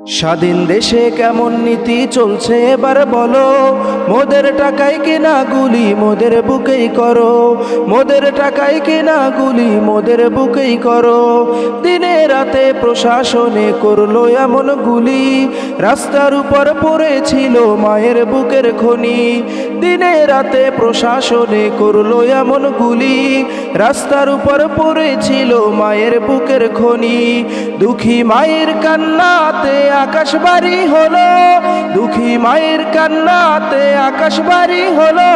স্বাধীন দেশে কেমন নীতি চলছে এবার বলো, মোদের টাকায় কেনা গুলি মোদের বুকেই করো, মোদের টাকায় কেনা গুলি মোদের বুকেই করো। দিনে রাতে প্রশাসনে করলো এমন গুলি, রাস্তার উপর পড়েছিল মায়ের বুকের খনি। দিনে রাতে প্রশাসনে করলো এমন গুলি, রাস্তার উপর পড়েছিল মায়ের বুকের খনি। দুঃখী মায়ের কান্নাতে আকাশ বাড়ি হলো, দুঃখী মায়ের কান্নাতে আকাশ বাড়ি হলো।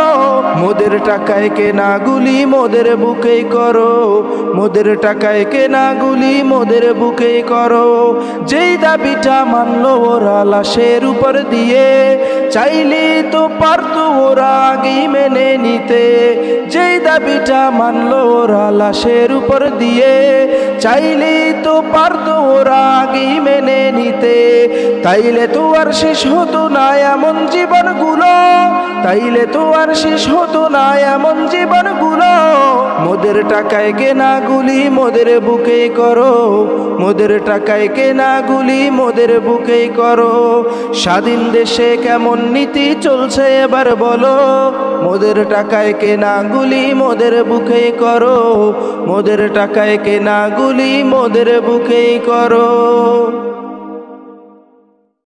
মোদের টাকায় কেনা গুলি মোদের বুকেই করো, মোদের টাকায় কেনা গুলি মোদের বুকেই করো। যেই দাবিটা মানলো ওরা লাশের উপর দিয়ে, চাইলে তো পারতো ওরা আগেই মেনে নিতে। যেই দাবিটা মানলো ওরা লাশের উপর দিয়ে, চাইলে তো পারতো ওরা আগেই মেনে নিতে। তাইলে তো আর শেষ হতো না এমন জীবনগুলো, তাইলে তো আর শেষ হতো না এমন জীবনগুলো। মোদের টাকায় কেনা গুলি মোদের বুকেই করো, মোদের টাকায় কেনা গুলি মোদের বুকেই করো। স্বাধীন দেশে কেমন নীতি চলছে এবার বলো, মোদের টাকায় কেনা গুলি মোদের বুকেই করো, মোদের টাকায় কেনা গুলি মোদের বুকেই করো।